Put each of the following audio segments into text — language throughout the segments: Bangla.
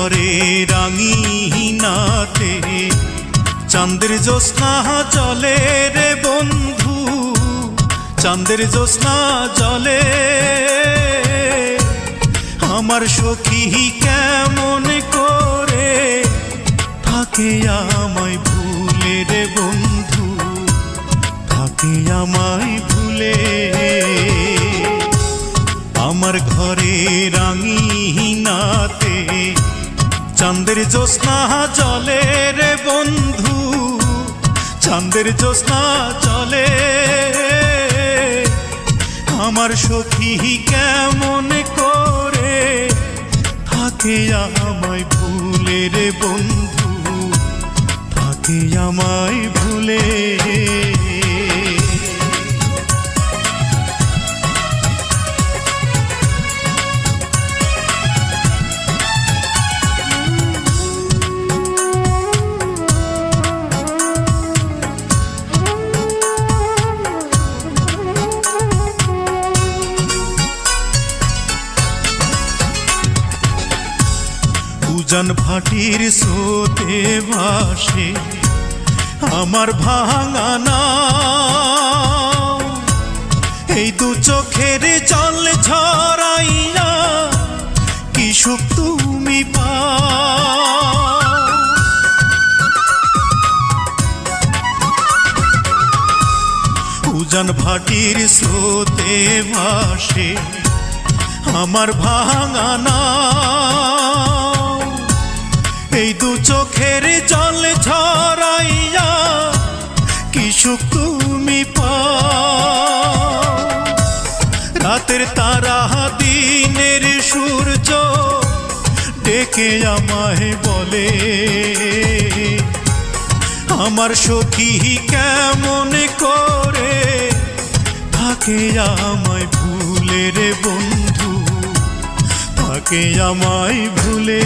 ঘরে রাঙিনাতে চাঁদের জ্যোৎস্না জলে রে বন্ধু, চাঁদের জ্যোৎস্না জলে। আমার সখী কেমন করে থাকে আমায় ভুলে রে বন্ধু, থাকে আমায় ভুলে। আমার ঘরে রাঙিনাতে চাঁদের জ্যোৎস্না জলে রে বন্ধু, চাঁদের জ্যোৎস্না জলে। আমার সখী কেমন করে থাকে আমায় ভুলে রে বন্ধু, থাকে আমায় ভুলে। উজান ভাটির স্রোতে ভাসে আমার ভাঙা নাও, এই দু চোখের জল ঝরাইয়া কি সুখ তুমি পাও। উজান ভাটির স্রোতে ভাসে আমার ভাঙা নাও, এই দু চোখের জল ঝরাইয়া কি সুখ তুমি পাও। রাতের তারা দিনের সূর্য ডেকে আমায় বলে, আমার সখী কেমন করে থাকে আমায় ভুলে রে বন্ধু, থাকে আমায় ভুলে।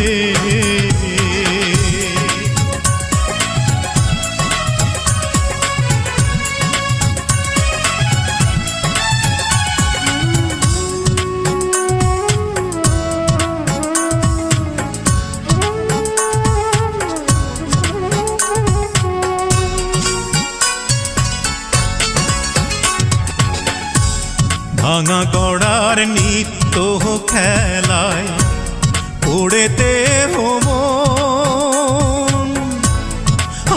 ভাঙা গড়ার নিত্য খেলায় পড়েতে মন,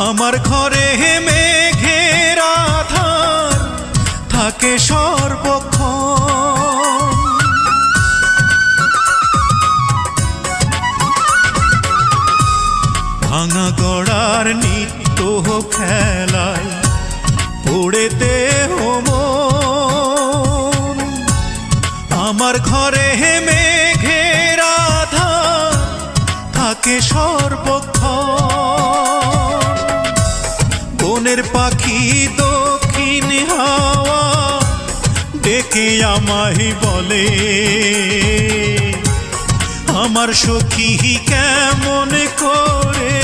আমার ঘরে মেঘের আধার থাকে সর্বক্ষণ। ভাঙা গড়ার নিত্য খেলায় পড়েতে মন, আমার ঘরে মেঘের আধার থাকে সর্বক্ষণ। বনের পাখি দক্ষিণ হাওয়া ডেকে আমায় বলে, আমার সখী কেমন করে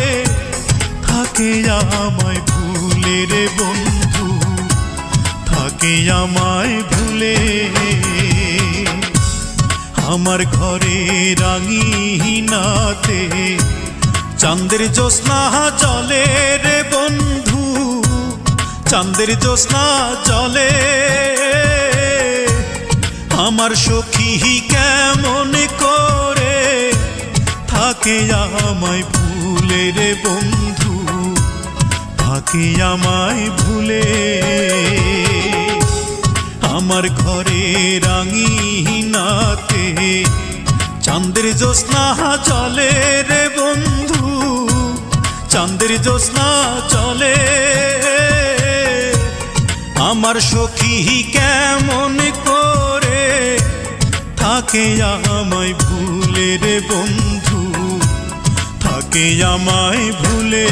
থাকে আমায় ভুলে রে বন্ধু, থাকে আমায় ভুলে। আমার ঘরে রাঙিনাতে চাঁদের জ্যোৎস্না জলে রে বন্ধু, চাঁদের জ্যোৎস্না জলে। আমার সখী কেমন করে থাকে আমায় ভুলে রে বন্ধু, থাকে আমায় ভুলে। আমার ঘরে রাঙিনাতে চাঁদের জ্যোৎস্না জলে রে বন্ধু, চাঁদের জ্যোৎস্না জলে। আমার সখী কেমন করে থাকে আমায় ভুলে রে বন্ধু, থাকে আমায় ভুলে।